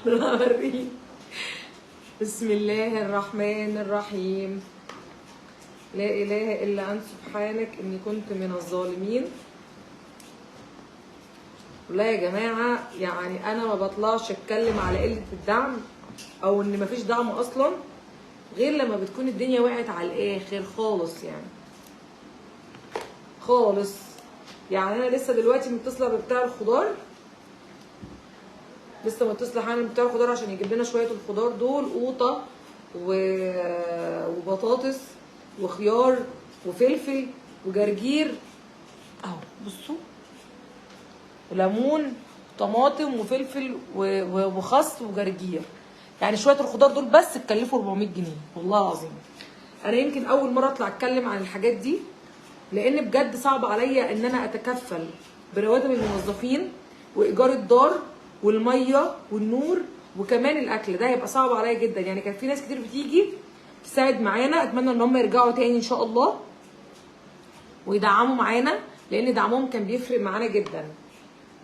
هوريه. بسم الله الرحمن الرحيم. لا اله الا انت سبحانك اني كنت من الظالمين. لا يا جماعه، يعني انا ما بطلعش اتكلم على قله الدعم او ان مفيش دعم اصلا غير لما بتكون الدنيا وقعت على الاخر خالص، يعني خالص. يعني انا لسه دلوقتي متصله ببتاع الخضار، لسه متصله حالا ببتاع الخضار عشان يجيب لنا شويه الخضار دول، قوطه وبطاطس وخيار وفلفل وجرجير اهو، بصوا، وليمون وطماطم وفلفل وخس وجرجير. يعني شويه الخضار دول بس اتكلفوا 400 جنيه والله العظيم. انا يمكن اول مره اطلع اتكلم عن الحاجات دي، لان بجد صعب عليا ان انا اتكفل برواتب الموظفين وايجار الدار والميه والنور وكمان الاكل. ده هيبقى صعب عليا جدا. يعني كان في ناس كتير بتيجي تساعد معانا، اتمنى ان هم يرجعوا تاني ان شاء الله ويدعموا معانا، لان دعمهم كان بيفرق معانا جدا.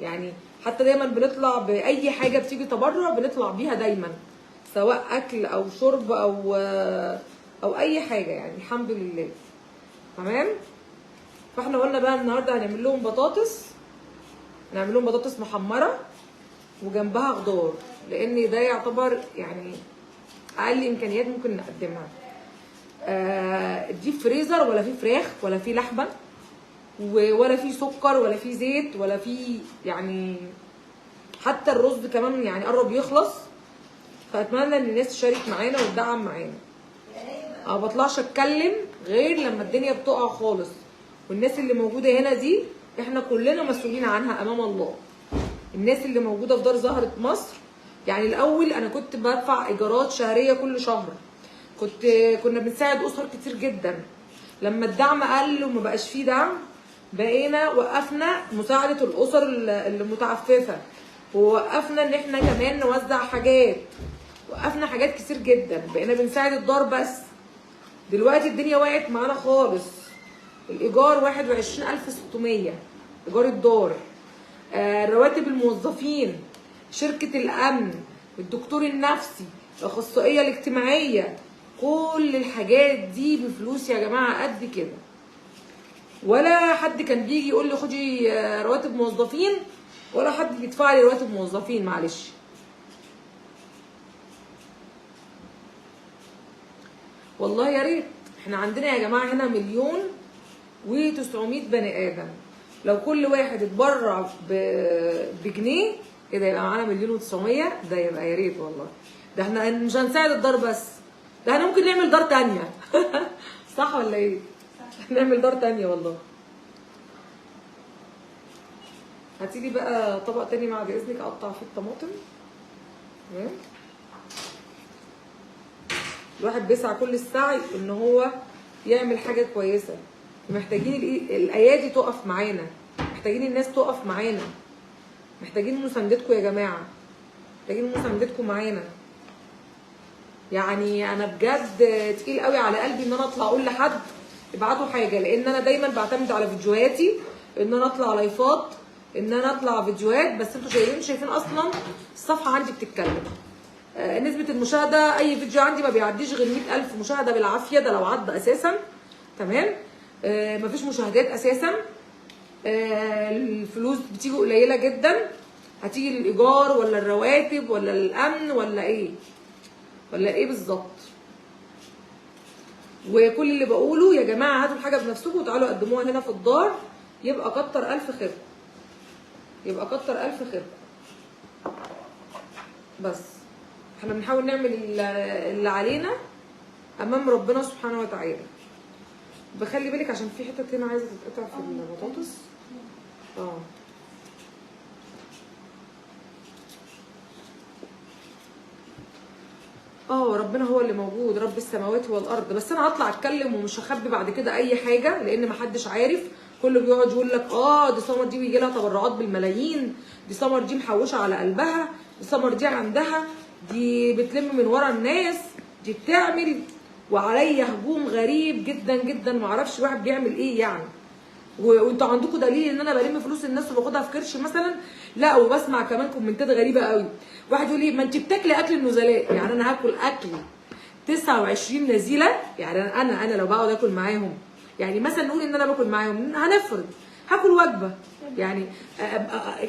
يعني حتى دايما بنطلع باي حاجه بتيجي تبرع بنطلع بيها دايما، سواء اكل او شرب او اي حاجه، يعني الحمد لله. تمام. فاحنا قلنا بقى النهارده هنعمل لهم بطاطس، نعمل لهم بطاطس محمره وجنبها خضار، لان ده يعتبر يعني اقل امكانيات ممكن نقدمها. دي فريزر ولا في فراخ ولا في لحمه ولا في سكر ولا في زيت ولا في، يعني حتى الرز كمان يعني قرب يخلص. فاتمنى ان الناس تشارك معانا وتدعم معانا. ما بطلعش اتكلم غير لما الدنيا بتقع خالص، والناس اللي موجوده هنا دي احنا كلنا مسؤولين عنها امام الله. الناس اللي موجوده في دار زهره مصر، يعني الاول انا كنت بدفع ايجارات شهريه كل شهر، كنا بنساعد اسر كتير جدا. لما الدعم قل وما بقاش فيه دعم، بقينا وقفنا مساعده الاسر المتعففه، ووقفنا ان احنا كمان نوزع حاجات، وقفنا حاجات كتير جدا، بقينا بنساعد الدار بس. دلوقتي الدنيا وقعت معانا خالص. الايجار 21600 ايجار الدار، رواتب الموظفين، شركه الامن، الدكتور النفسي، الاخصائيه الاجتماعيه، كل الحاجات دي بفلوس يا جماعه قد كده. ولا حد كان بيجي يقول لي خدي رواتب موظفين، ولا حد بيدفع لي رواتب موظفين، معلش. والله يا ريت. احنا عندنا يا جماعه هنا 1,900,000 بني ادم. لو كل واحد اتبرع بجنيه كده يبقى معانا 1,900,000. ده يبقى يا ريت والله. ده احنا مش هنساعد الدار بس، ده احنا ممكن نعمل دار تانية. صح ولا ايه؟ نعمل دار تانية والله. هاتيلي بقى طبق تاني بعد اذنك اقطع فيه الطماطم. تمام. الواحد بيسعى كل السعي ان هو يعمل حاجه كويسه. محتاجين الايادي تقف معانا، محتاجين الناس تقف معانا، محتاجين مساندتكم يا جماعه، محتاجين مساندتكم معانا. يعني انا بجد تقيل قوي على قلبي ان انا اطلع اقول لحد ابعتوا حاجه، لان انا دايما بعتمد على فيديوهاتي ان انا اطلع لايفات، ان انا اطلع فيديوهات. بس انتوا شايفين اصلا الصفحه عندي بتتكلم. نسبة المشاهدة أي فيديو عندي ما بيعديش غير 100,000 مشاهدة بالعافية، ده لو عدى أساسا. تمام. مفيش مشاهدات أساسا. الفلوس بتيجي قليلة جدا. هتيجي للإيجار ولا الرواتب ولا الأمن ولا إيه؟ ولا إيه بالظبط؟ وكل اللي بقوله يا جماعة هاتوا الحاجة بنفسكم وتعالوا قدموها هنا في الدار، يبقى كتر ألف خير. يبقى كتر ألف خير. بس احنا بنحاول نعمل اللي علينا امام ربنا سبحانه وتعالى. بخلي بالك عشان في حتت هنا عايزه تتقطع في البطاطس. ربنا هو اللي موجود، رب السماوات والارض. بس انا هطلع اتكلم ومش هخبي بعد كده اي حاجه، لان محدش عارف. كله بيقعد يقول لك دي سمر دي بيجي لها تبرعات بالملايين، دي سمر دي محوشه على قلبها، دي سمر دي عندها، دي بتلم من ورا الناس، دي بتعمل. وعليا هجوم غريب جدا جدا، معرفش الواحد بيعمل ايه يعني. وانتوا عندكم دليل ان انا بلم فلوس الناس وباخدها في كرش مثلا؟ لا. وبسمع كمان كومنتات غريبه قوي، واحد يقول لي ما انت بتاكلي اكل النزلاء. يعني انا هاكل اكل 29 نزيله؟ يعني انا لو بقعد اكل معاهم، يعني مثلا نقول ان انا باكل معاهم، هنفرض هاكل وجبه،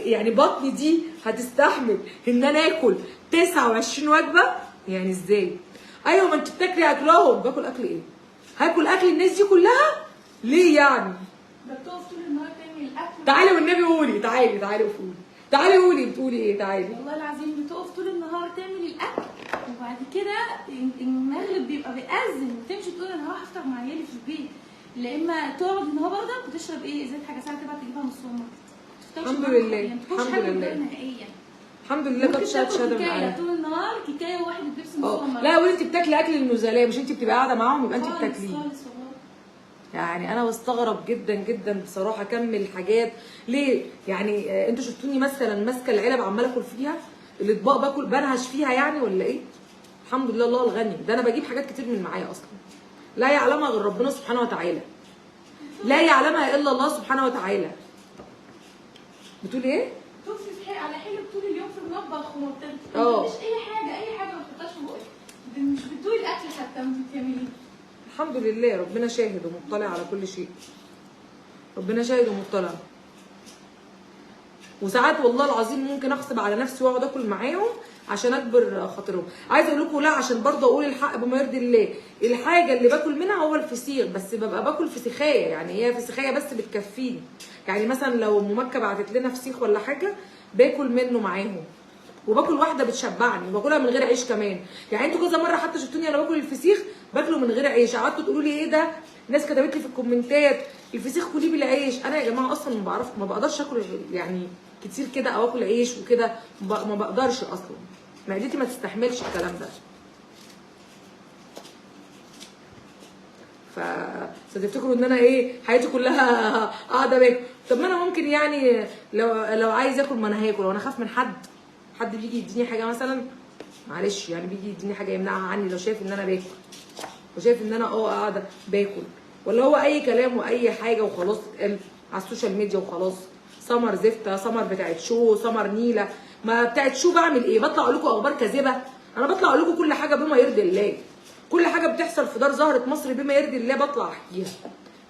يعني بطني دي هتستحمل ان انا اكل 29 وجبه؟ يعني ازاي؟ ايوه ما انت بتاكلي اكلهم. باكل اكل ايه؟ هاكل اكل الناس دي كلها ليه يعني؟ ده بتقف طول النهار تعمل الاكل. تعالي والنبي قولي، تعالي قولي، تعالي قولي بتقولي ايه؟ تعالي. والله العظيم بتقف طول النهار تعمل الاكل، وبعد كده المغرب بيبقى بيأذن وتمشي تقول انا هروح افطر مع عيالي في البيت، لا اما تقعد النهار برضه بتشرب ايه ازازه حاجه ساعه تبقى تجيبها من السوبر ماركت. الحمد لله يعني الحمد لله نهائيا. الحمد لله. ممكن كنت شهاده تاكل من كيكايه العالم. طول النهار، كيكايه وواحد بيبسي من السوبر ماركت. لا وانت بتاكلي اكل النزلاء، مش انت بتبقى قاعده معاهم يبقى انت خالص بتاكليه. خالص والله. يعني انا بستغرب جدا جدا بصراحه كم الحاجات. ليه؟ يعني انتوا شفتوني مثلا ماسكه العلب عماله اكل فيها، الاطباق باكل بنهش فيها يعني ولا ايه؟ الحمد لله الله الغني. ده انا بجيب حاجات كتير من معايا اصلا لا يعلمها غير ربنا سبحانه وتعالى، لا يعلمها الا الله سبحانه وتعالى. بتقولي ايه؟ تقفي على حلو طول اليوم في المطبخ وما بتعمليش اي حاجه ما تحطهاش في بقك، مش بتدوقي الاكل حتى ما بتعمليه. الحمد لله ربنا شاهد ومطلع على كل شيء. ربنا شاهد ومطلع. وساعات والله العظيم ممكن اغصب على نفسي واقعد اكل معاهم عشان اكبر خاطرهم. عايزه اقول لكم لا، عشان برضه اقول الحق بما يرضي الله، الحاجه اللي باكل منها هو الفسيخ، بس ببقى باكل فسيخايه، يعني هي فسيخايه بس بتكفيني. يعني مثلا لو ممكه بعتت لنا فسيخ ولا حاجه باكل منه معاهم، وباكل واحده بتشبعني وباكلها من غير عيش كمان. يعني انتوا كذا مره حتى شفتوني انا باكل الفسيخ باكله من غير عيش، قعدتوا تقولوا لي ايه ده؟ ناس كتبت لي في الكومنتات الفسيخ كليه بالعيش. انا يا جماعه اصلا ما بقدرش اكل يعني كتير كده او اكل عيش وكده، ما بقدرش اصلا، معدتي ما تستحملش الكلام ده. فتفتكروا ان انا ايه حياتي كلها قاعده باكل؟ طب ما انا ممكن يعني لو عايز اكل ما انا هاكل، وانا اخاف من حد بيجي يديني حاجه مثلا، معلش يعني بيجي يديني حاجه يمنعها عني لو شايف ان انا باكل، وشايف ان انا قاعده باكل، ولا هو اي كلام واي حاجه وخلاص تتقال على السوشيال ميديا وخلاص. سمر زفته، سمر بتاعت شو، سمر نيله، ما بتاعت شو بعمل ايه؟ بطلع اقول لكم اخبار كاذبه؟ انا بطلع اقول لكم كل حاجه بما يرضي الله، كل حاجه بتحصل في دار زهره مصر بما يرضي الله بطلع احكيها،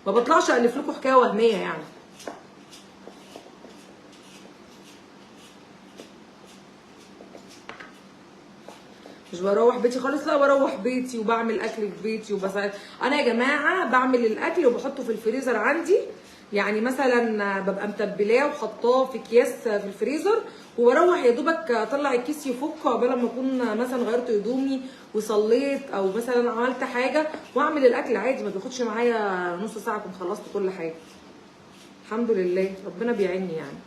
ما بطلعش الف لكم حكايه وهميه يعني. مش بروح بيتي خالص، لا بروح بيتي وبعمل اكل في بيتي وبساعد. انا يا جماعه بعمل الاكل وبحطه في الفريزر عندي، يعني مثلا ببقى متبلاه وحطاه في اكياس في الفريزر، وبروح يا دوبك اطلع الكيس يفك عقبال ما اكون مثلا غيرت هدومي وصليت او مثلا عملت حاجه، واعمل الاكل عادي، ما بياخدش معايا نص ساعه اكون خلصت كل حاجه. الحمد لله ربنا بيعيني يعني.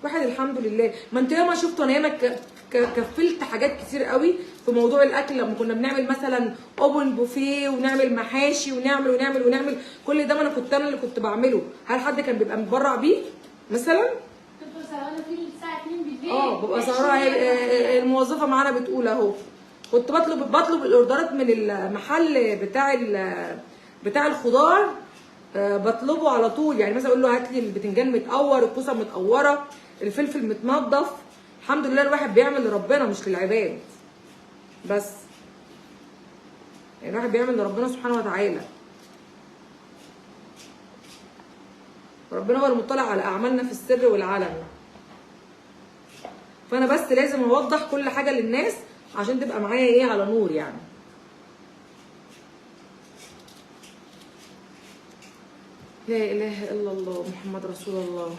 واحد الحمد لله. ما انت ياما شفتوا انا ياما كفلت حاجات كتير قوي في موضوع الاكل، لما كنا بنعمل مثلا اوبن بوفيه ونعمل محاشي ونعمل كل ده، ما انا اللي كنت بعمله. هل حد كان بيبقى متبرع بيه مثلا؟ كنت سهرانه فيه الساعه 2 بالليل. ببقى سهرانه. الموظفه معانا بتقول اهو، كنت بطلب الاوردرات من المحل بتاع الخضار، بطلبه على طول. يعني مثلا اقول له هات لي البتنجان متقور، الكوسه متقوره، الفلفل متنضف. الحمد لله الواحد بيعمل لربنا مش للعباد بس، يعني الواحد بيعمل لربنا سبحانه وتعالى. ربنا هو المطلع على اعمالنا في السر والعلن. فانا بس لازم اوضح كل حاجه للناس عشان تبقى معايا ايه على نور يعني. لا اله الا الله محمد رسول الله.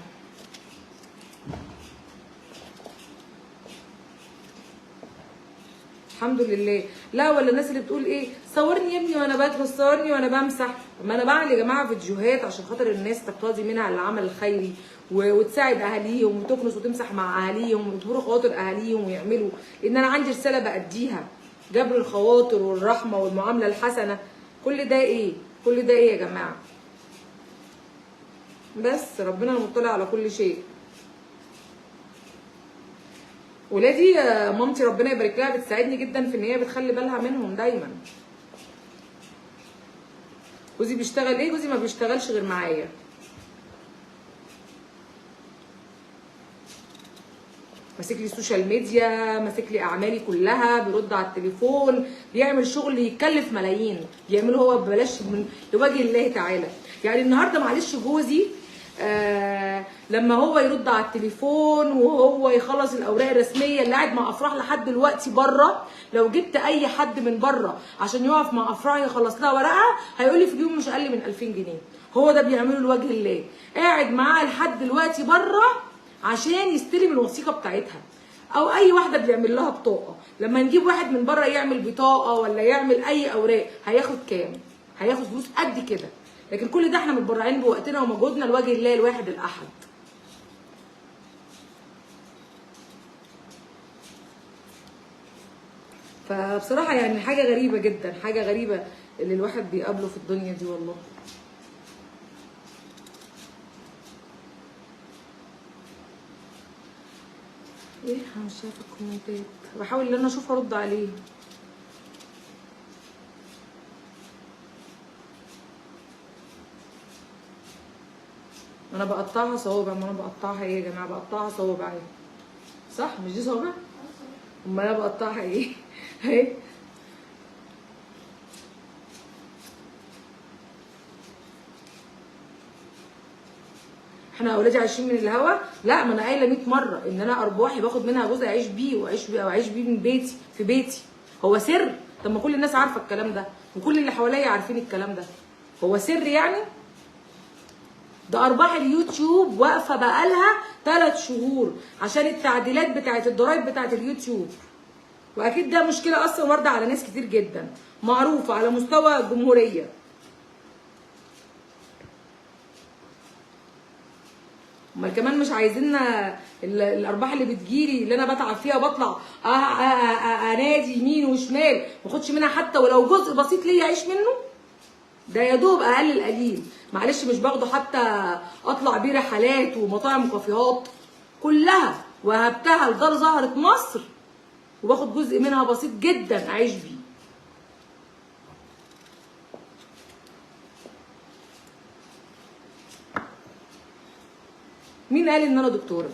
الحمد لله. لا ولا الناس اللي بتقول ايه صورني يا ابني وانا باكل، صورني وانا بمسح. ما انا بعمل يا جماعه فيديوهات عشان خاطر الناس تقتضي منها العمل الخيري وتساعد اهاليهم وتكنس وتمسح مع اهاليهم ويجبروا خواطر اهاليهم ويعملوا، لان انا عندي رساله باديها، جبر الخواطر والرحمه والمعامله الحسنه. كل ده ايه؟ كل ده ايه يا جماعه؟ بس ربنا المطلع على كل شيء. ولادي مامتي ربنا يبارك لها بتساعدني جدا في ان هي بتخلي بالها منهم دايما. جوزي بيشتغل ايه؟ جوزي ما بيشتغلش غير معايا. ماسك لي السوشيال ميديا، ماسك لي اعمالي كلها، بيرد على التليفون، بيعمل شغل يكلف ملايين، بيعمله هو ببلاش لوجه الله تعالى. يعني النهارده معلش جوزي لما هو يرد على التليفون وهو يخلص الاوراق الرسميه اللي قاعد مع افراح لحد دلوقتي بره، لو جبت اي حد من بره عشان يقف مع افراح يخلص لها ورقها هيقول لي في اليوم مش اقل من 2000 جنيه. هو ده بيعمله لوجه الله، قاعد معاه لحد دلوقتي بره عشان يستلم الوثيقه بتاعتها. او اي واحده بيعمل لها بطاقه، لما نجيب واحد من بره يعمل بطاقه ولا يعمل اي اوراق هياخد كام؟ هياخد فلوس قد كده. لكن كل ده احنا متبرعين بوقتنا ومجهودنا لوجه الله الواحد الاحد. فبصراحه يعني حاجه غريبه جدا، حاجه غريبه اللي الواحد بيقابله في الدنيا دي والله. ايه انا مش شايفه الكومنتات، بحاول ان انا اشوف ارد عليه. انا بقطعها صوابع، ما انا بقطعها ايه يا جماعه؟ بقطعها صوابع اهي، صح؟ مش دي صوابع؟ امال انا بقطعها ايه؟ اهي. احنا اولادي عايشين من الهوا؟ لا، ما انا قايله 100 مره ان انا ارباحي باخد منها جزء اعيش بيه واعيش بيه من بيتي في بيتي. هو سر؟ طب ما كل الناس عارفه الكلام ده وكل اللي حواليا عارفين الكلام ده. هو سر يعني؟ ده ارباح اليوتيوب واقفه بقالها 3 شهور عشان التعديلات بتاعت الضرايب بتاعت اليوتيوب. واكيد ده مشكله اصلا وارده على ناس كتير جدا معروفه على مستوى الجمهوريه. امال كمان مش عايزيننا الارباح اللي بتجيلي اللي انا بتعب فيها بطلع انادي يمين وشمال ما اخدش منها حتى ولو جزء بسيط ليا اعيش منه؟ ده يا دوب اقل القليل، معلش مش باخده حتى اطلع بيه رحلات ومطاعم وكافيهات كلها وهبتها لدار زهرة مصر وباخد جزء منها بسيط جدا اعيش بيه. مين قال ان انا دكتوره؟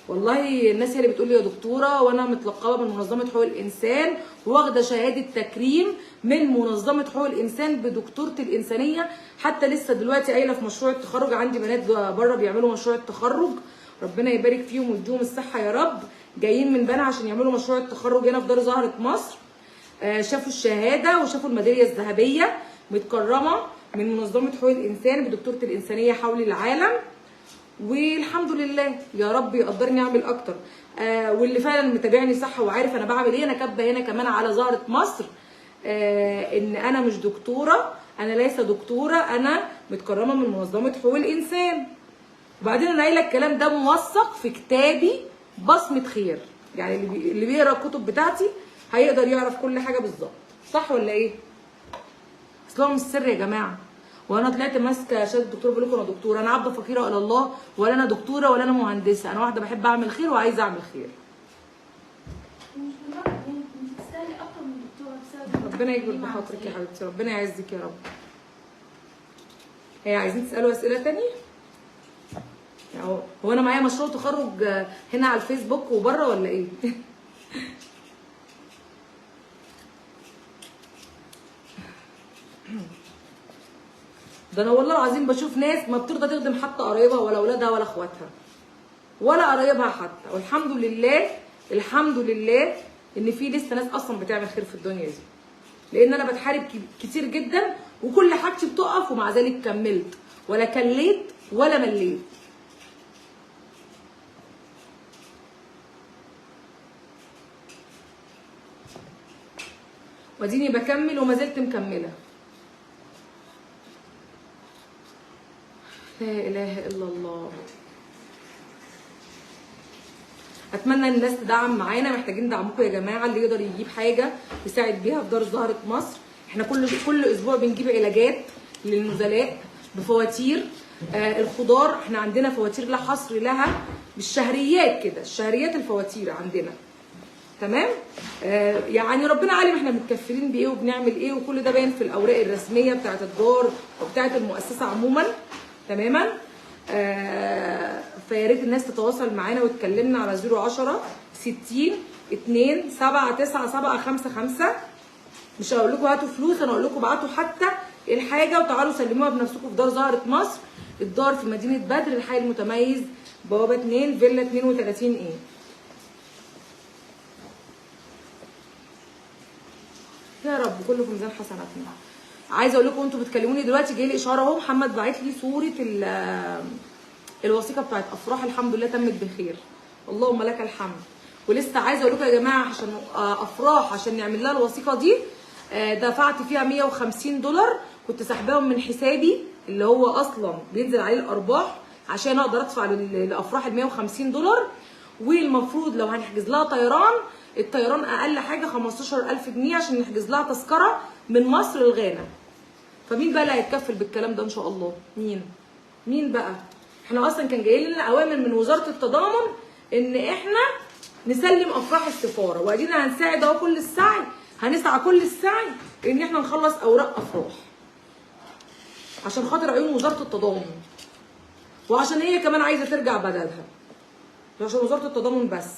والله الناس هي اللي بتقول لي يا دكتوره، وانا متلقبه من منظمه حقوق الانسان واخده شهاده تكريم من منظمه حقوق الانسان بدكتوره الانسانيه. حتى لسه دلوقتي قايله في مشروع التخرج، عندي بنات بره بيعملوا مشروع التخرج، ربنا يبارك فيهم ويديهم الصحه يا رب، جايين من بنها عشان يعملوا مشروع التخرج هنا في دار زهرة مصر. شافوا الشهاده وشافوا الميداليه الذهبيه، متكرمه من منظمه حقوق الانسان بدكتوره الانسانيه حول العالم. والحمد لله، يا رب يقدرني اعمل اكتر. واللي فعلا متابعني صح وعارف انا بعمل ايه، انا كاتبه هنا كمان على زهرة مصر ان انا مش دكتوره، انا ليس دكتوره، انا متكرمه من منظمه حقوق الانسان. وبعدين انا قايله الكلام ده موثق في كتابي بصمه خير، يعني اللي بيقرا الكتب بتاعتي هيقدر يعرف كل حاجه بالظبط، صح ولا ايه؟ اصل مش سر يا جماعه. وانا طلعت ماسكه شهاده الدكتور بقول لكم انا دكتوره، انا عبده فقيره الى الله، ولا انا دكتوره ولا انا مهندسه، انا واحده بحب اعمل خير وعايزه اعمل خير. ربنا يكبر بخاطرك يا حبيبتي، ربنا يعزك يا رب. هي عايزين تسالوا اسئله تانية؟ هو انا معايا مشروع تخرج هنا على الفيسبوك وبره ولا ايه؟ ده انا والله العظيم بشوف ناس ما بترضى تخدم حتى قرايبها ولا اولادها ولا اخواتها ولا قرايبها حتى، والحمد لله الحمد لله ان في لسه ناس اصلا بتعمل خير في الدنيا دي، لان انا بتحارب كتير جدا وكل حاجتي بتقف ومع ذلك كملت ولا كليت ولا مليت. واديني بكمل وما زلت مكمله. لا اله الا الله. اتمنى ان الناس تدعم معانا، محتاجين دعمكم يا جماعه، اللي يقدر يجيب حاجه يساعد بيها في دار زهرة مصر. احنا كل اسبوع بنجيب علاجات للنزلاء بفواتير. الخضار احنا عندنا فواتير لا حصر لها بالشهريات كده، الشهريات الفواتير عندنا. تمام. يعني ربنا عالم احنا متكفلين بايه وبنعمل ايه، وكل ده باين في الاوراق الرسميه بتاعه الدار وبتاعه المؤسسه عموما. تماما. فيا ريت الناس تتواصل معانا وتكلمنا على 010 60 2 7 9 7 5 5. مش هقول لكم هاتوا فلوس، انا هقول لكم ابعتوا حتى الحاجه وتعالوا سلموها بنفسكم في دار زهره مصر. الدار في مدينه بدر، الحي المتميز، بوابه 2 فيلا 32 ايه. يا رب كله في ميزان حسناتنا. عايزه اقول لكم انتوا بتكلموني دلوقتي جاي لي اشاره اهو، محمد باعت لي صوره الوثيقه بتاعت افراح، الحمد لله تمت بخير، اللهم لك الحمد. ولسه عايزه اقول لكم يا جماعه عشان افراح، عشان نعمل لها الوثيقه دي دفعت فيها 150 دولار، كنت سحباهم من حسابي اللي هو اصلا بينزل عليه الارباح عشان اقدر ادفع لافراح ال 150 دولار. والمفروض لو هنحجز لها طيران، الطيران اقل حاجه 15000 جنيه عشان نحجز لها تذكره من مصر لغانا. فمين بقى اللي هيتكفل بالكلام ده ان شاء الله؟ مين بقى؟ احنا اصلا كان جاي لنا اوامر من وزاره التضامن ان احنا نسلم افراح السفاره، وادينا هنساعد اهو كل السعي، هنسعى كل السعي ان احنا نخلص اوراق افراح عشان خاطر عيون وزاره التضامن، وعشان هي كمان عايزه ترجع بلدها، مش عشان وزاره التضامن بس،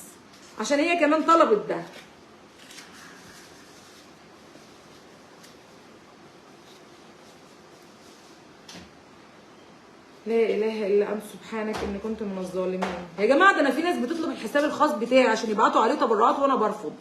عشان هي كمان طلبت ده. لا اله الا انت سبحانك اني كنت من الظالمين. يا جماعه ده انا في ناس بتطلب الحساب الخاص بتاعي عشان يبعتوا عليه تبرعات وانا برفض.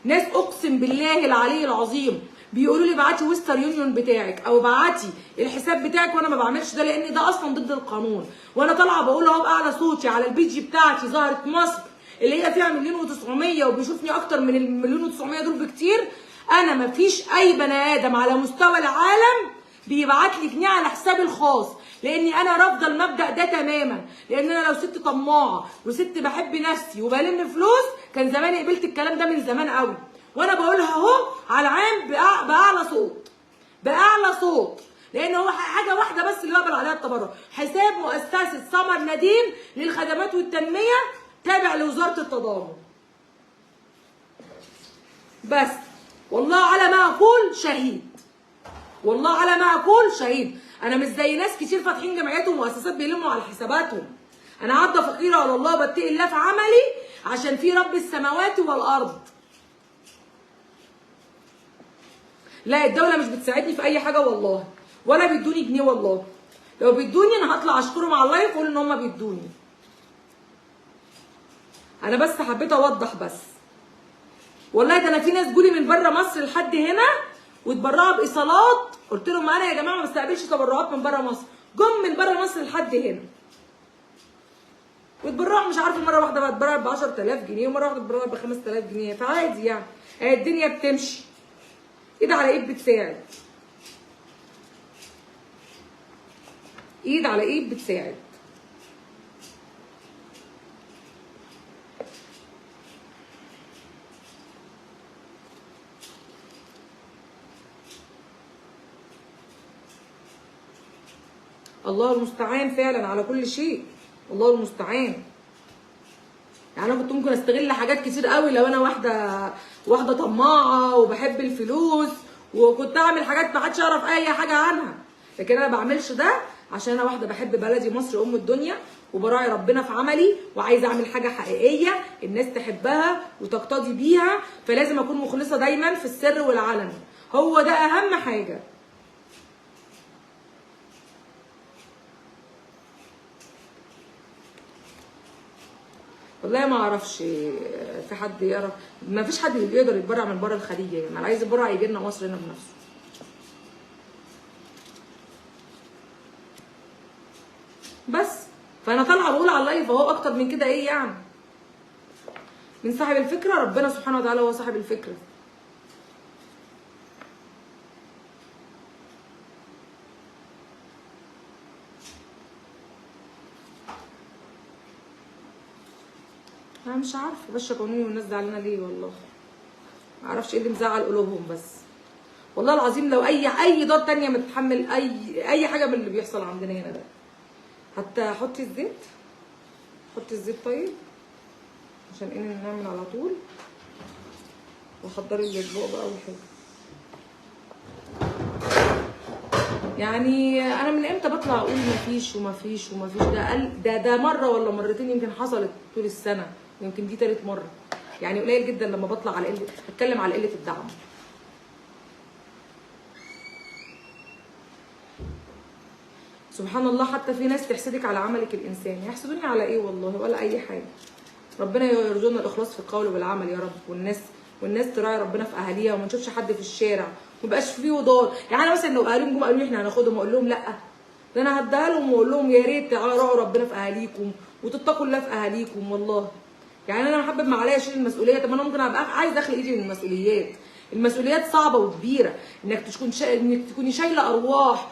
ناس اقسم بالله العلي العظيم بيقولوا لي ابعتي ويستر يونيون بتاعك او ابعتي الحساب بتاعك، وانا ما بعملش ده لان ده اصلا ضد القانون. وانا طالعه بقول اهو باعلى صوتي على البيج بتاعتي زهره مصر اللي هي فيها 1,900,000 وبيشوفني اكتر من ال1,900,000 دول بكتير. انا ما فيش اي بني ادم على مستوى العالم بيبعت لي جنيه على حسابي الخاص، لاني انا رافضه المبدا ده تماما. لان انا لو ست طماعه وست بحب نفسي وبلم فلوس كان زماني قبلت الكلام ده من زمان قوي. وانا بقولها اهو على العام باعلى صوت لان هو حاجه واحده بس اللي بقبل عليها التبرع، حساب مؤسسه سمر نديم للخدمات والتنميه تابع لوزاره التضامن. بس والله على ما اقول شهيد، والله على ما اقول شهيد. انا مش زي ناس كتير فاتحين جمعيات ومؤسسات بيلموا على حساباتهم. انا عبده فقيره على الله بتقي الله في عملي عشان في رب السماوات والارض. لا الدوله مش بتساعدني في اي حاجه والله، ولا بيدوني جنيه والله. لو بيدوني انا هطلع اشكرهم على اللايف واقول ان هم بيدوني. انا بس حبيت اوضح بس. والله ده انا في ناس جولي من بره مصر لحد هنا واتبرعوا بايصالات، قلت لهم انا يا جماعه ما بستقبلش تبرعات من بره مصر، جم من بره مصر لحد هنا واتبرعوا. مش عارفه مره واحده بتبرع ب 10000 جنيه ومره واحده بتبرع ب 5000 جنيه، فعادي يعني الدنيا بتمشي، ايد على ايد بتساعد، ايد على ايد بتساعد. الله المستعان فعلا على كل شيء، الله المستعان. يعني انا كنت ممكن استغل حاجات كتير قوي لو انا واحده طماعه وبحب الفلوس، وكنت اعمل حاجات ما حدش يعرف اي حاجه عنها، لكن انا ما بعملش ده عشان انا واحده بحب بلدي مصر ام الدنيا وبراعي ربنا في عملي وعايزه اعمل حاجه حقيقيه الناس تحبها وتقتدي بيها، فلازم اكون مخلصه دايما في السر والعلن، هو ده اهم حاجه. والله ما اعرفش في حد يعرف، ما فيش حد بيقدر يتبرع من بره الخليج يا جماعه، اللي عايز يتبرع يجي لنا مصر هنا بنفسه. بس فانا طالعه بقول على اللايف اهو، اكتر من كده ايه يعني؟ من صاحب الفكره ربنا سبحانه وتعالى هو صاحب الفكره. انا مش عارفه باشا قانوني والناس زعلانه ليه، والله ما اعرفش ايه اللي مزعل قلوبهم. بس والله العظيم لو اي دار تانية متحمل اي حاجه من اللي بيحصل عندنا هنا ده. حتى حطي الزيت، حطي الزيت طيب عشان ايه نعمل على طول. واحضر الاطباق بقى والحاجه. يعني انا من امتى بطلع اقول مفيش ومفيش ومفيش؟ ده مره ولا مرتين يمكن حصلت طول السنه، يمكن دي تالت مره. يعني قليل جدا لما بطلع على اتكلم على قله الدعم. سبحان الله، حتى في ناس تحسدك على عملك الانساني. يحسدوني على ايه والله؟ ولا اي حاجه. ربنا يرزقنا الاخلاص في القول والعمل يا رب، والناس تراعي ربنا في اهاليها، وما نشوفش حد في الشارع، ما يبقاش فيه وضار. يعني انا مثلا لو اهاليهم جم قالوا لي احنا هناخدهم، اقول لهم لا، ده انا هديها لهم واقول لهم يا ريت راعوا ربنا في اهاليكم وتتقوا الله في اهاليكم. والله يعني انا محبب ما عليا اشيل المسؤوليه. طب انا ممكن ابقى عايز اخلق ايدي من المسؤوليات. المسؤوليات صعبه وكبيره، انك انك تكوني شايله ارواح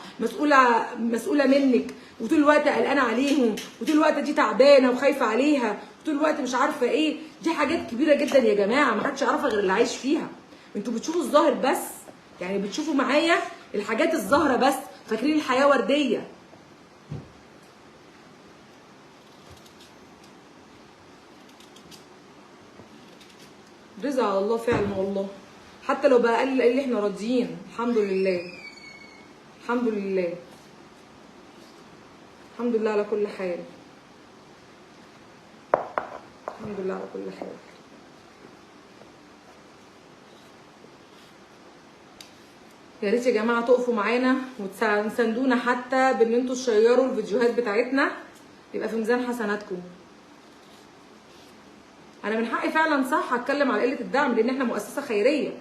مسؤوله منك، وطول الوقت قلقانه عليهم، وطول الوقت دي تعبانه وخايفه عليها، وطول الوقت مش عارفه ايه. دي حاجات كبيره جدا يا جماعه، ما حدش يعرفها غير اللي عايش فيها. انتوا بتشوفوا الظاهر بس، يعني بتشوفوا معايا الحاجات الظاهره بس، فاكرين الحياه ورديه. رزق على الله فعلا والله. حتى لو بقى اقل اللي احنا راضيين، الحمد لله. الحمد لله. الحمد لله على كل حال. الحمد لله على كل حال. يا ريت يا جماعه تقفوا معانا وتساندونا حتى بان انتوا تشيروا الفيديوهات بتاعتنا، يبقى في ميزان حسناتكم. انا من حقي فعلا صح اتكلم على قله الدعم، لان احنا مؤسسه خيريه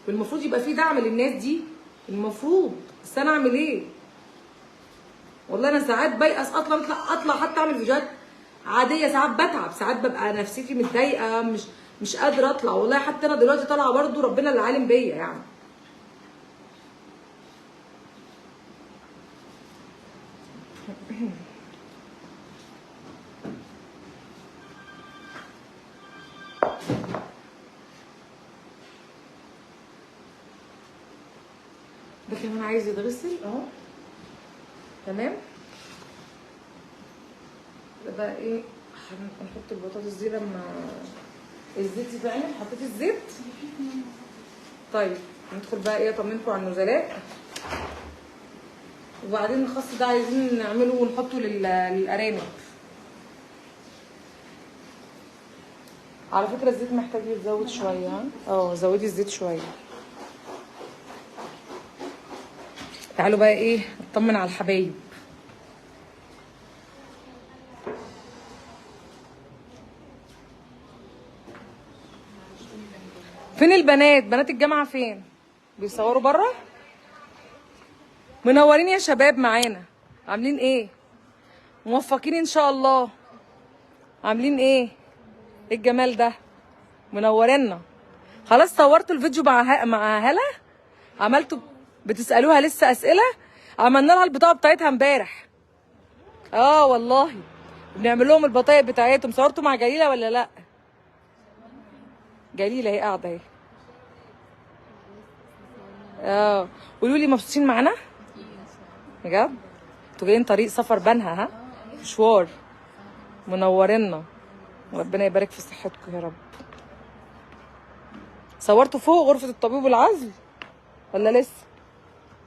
والمفروض يبقى في دعم للناس دي، المفروض. بس انا اعمل ايه؟ والله انا ساعات بيأس اطلع حتى اعمل فيديوهات عاديه. ساعات بتعب، ساعات ببقى نفسيتي متضايقه، مش قادره اطلع. والله حتى انا دلوقتي طالعه برضو، ربنا اللي عالم بيا يعني. ده كمان عايز يتغسل اهو. تمام. ده بقى ايه؟ هنحط البطاطس دي لما الزيت يتعمل. حطيت الزيت. طيب ندخل بقى ايه، اطمنكم على النزلات. وبعدين الخس ده عايزين نعمله ونحطه للارانب. على فكره الزيت محتاج يتزود شويه. زودي الزيت شويه. تعالوا بقى ايه نطمن على الحبايب. فين البنات؟ بنات الجامعه فين؟ بيصوروا بره. منورين يا شباب معانا. عاملين ايه؟ موفقين ان شاء الله. عاملين ايه؟ ايه الجمال ده؟ منورينا. خلاص صورتوا الفيديو مع هلا؟ عملتوا بتسالوها لسه اسئله؟ عملنا لها البطاقه بتاعتها امبارح. والله بنعمل لهم البطايق بتاعتهم. صورتوا مع جليله ولا لا؟ جليله هي قاعده اهي. قولوا لي مبسوطين معانا؟ بجد؟ انتوا جايين طريق سفر بنها، ها؟ مشوار. منورينا. ربنا يبارك في صحتكم يا رب. صورتوا فوق غرفة الطبيب والعزل ولا لسه؟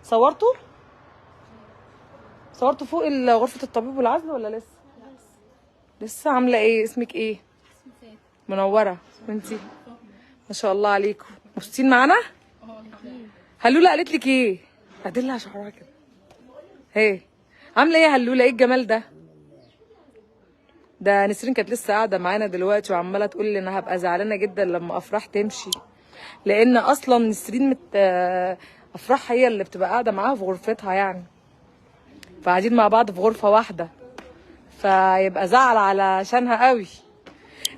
صورتوا فوق غرفة الطبيب والعزل ولا لسه؟ لسه. عاملة ايه؟ اسمك ايه؟ منورة. وانتي؟ ما شاء الله عليكم. مبسوطين معانا؟ هلولة قالت لك ايه؟ ادلها شعرها كده. هي عاملة ايه يا هلولة؟ ايه الجمال ده؟ ده نسرين كانت لسه قاعدة معانا دلوقتي وعمالة تقول لي انا هبقى زعلانة جدا لما افراح تمشي، لان اصلا نسرين افراح هي اللي بتبقى قاعده معاها في غرفتها يعني، فقاعدين مع بعض في غرفه واحده، فيبقى زعل علشانها قوي.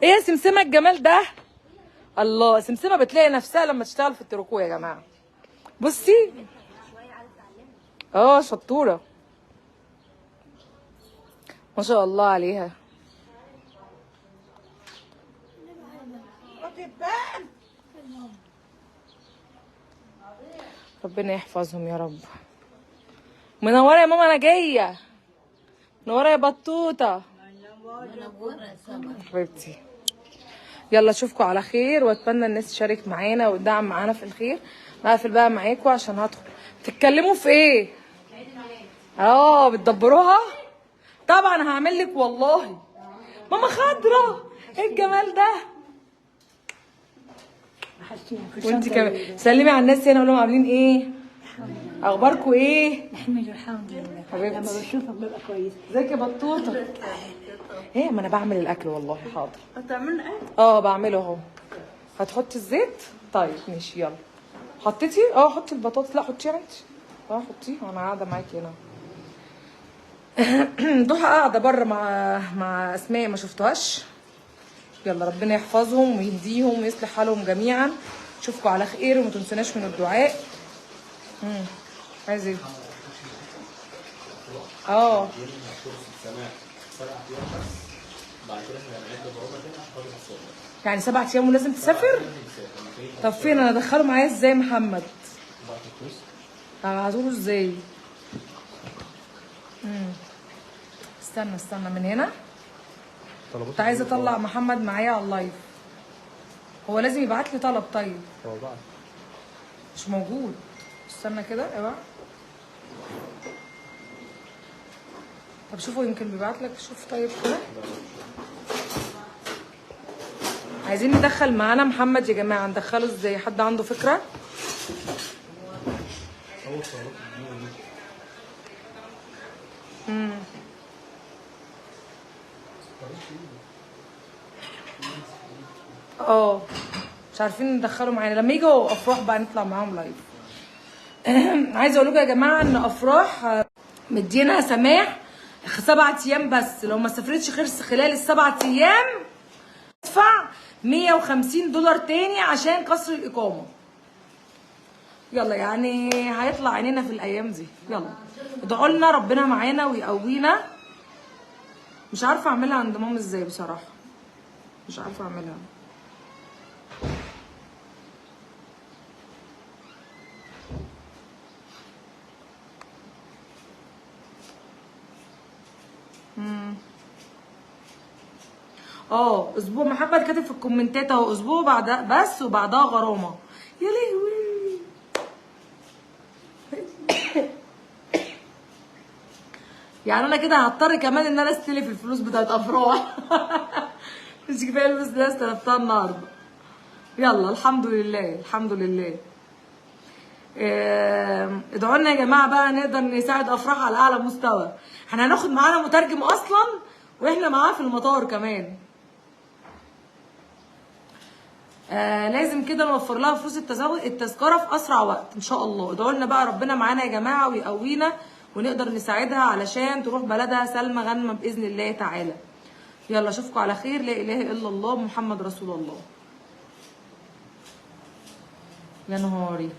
ايه يا سمسمه الجمال ده؟ الله، سمسمه بتلاقي نفسها لما تشتغل في التركو يا جماعه. بصي شطوره ما شاء الله عليها. ربنا يحفظهم يا رب. منوره يا ماما، انا جايه. منوره يا بطوطه حبيبتي. يلا اشوفكم على خير، واتمنى الناس تشارك معانا وتدعم معانا في الخير. نقفل بقى معاكم عشان هدخل. بتتكلموا في ايه؟ بتدبروها؟ طبعا هعمل لك والله. ماما خضرة، ايه الجمال ده؟ وانت كمان سلمي على الناس هنا، قول لهم عاملين ايه؟ اخباركم ايه؟ نحمد الحمد لله. حبيبتي لما بشوفك ببقى كويس. ازيك يا بطوطه؟ ايه، ما انا بعمل الاكل والله. حاضر. بتعملوا ايه؟ بعمله اهو. هتحطي الزيت؟ طيب ماشي يلا. حطيتي؟ حطي البطاطس. لا حطيها انت. حطيها وانا قاعده معاكي هنا. ضحى قاعده بره مع اسماء، ما شفتوهاش. يلا ربنا يحفظهم ويهديهم ويصلح حالهم جميعا. اشوفكم على خير وما تنسوناش من الدعاء. عايز ايه؟ يعني 7 ايام ولازم تسافر؟ طب فين انا ادخله معايا ازاي محمد؟ هزوره ازاي؟ استنى من هنا. كنت عايزه اطلع محمد معايا على اللايف. هو لازم يبعت لي طلب. طيب هو بعت مش موجود. استنى كده ايوه. طب شوفوا يمكن بيبعت لك. شوف طيب كده. عايزين ندخل معانا محمد يا جماعه. ندخله ازاي؟ حد عنده فكره؟ مش عارفين ندخله معانا. لما يجوا افراح بقى نطلع معاهم لايف. عايزه اقول لكم يا جماعه ان افراح مدينا سماح 7 ايام بس. لو ما سافرتش خلال ال7 ايام ادفع $150 تاني عشان كسر الاقامه. يلا يعني هيطلع عينينا في الايام دي. يلا ادعوا لنا ربنا معانا ويقوينا. مش عارفه اعملها عند ماما ازاي بصراحه. مش عارفه اعملها. اسبوع. محمد كاتب في الكومنتات اهو اسبوع بعدها بس وبعدها غرامه. يا لهوي. يعني انا كده هضطر كمان ان انا استلف الفلوس بتاعت افراح. مش كفايه الفلوس اللي استلفتها النهارده. يلا الحمد لله الحمد لله. ادعوا لنا يا جماعه بقى نقدر نساعد افراح على اعلى مستوى. احنا هناخد معانا مترجم اصلا واحنا معاه في المطار كمان. لازم كده نوفر لها فلوس التذكره في اسرع وقت ان شاء الله. ادعوا لنا بقى ربنا معانا يا جماعه ويقوينا ونقدر نساعدها علشان تروح بلدها سلمى غانمه باذن الله تعالى. يلا اشوفكم على خير. لا اله الا الله محمد رسول الله. يا نهاري.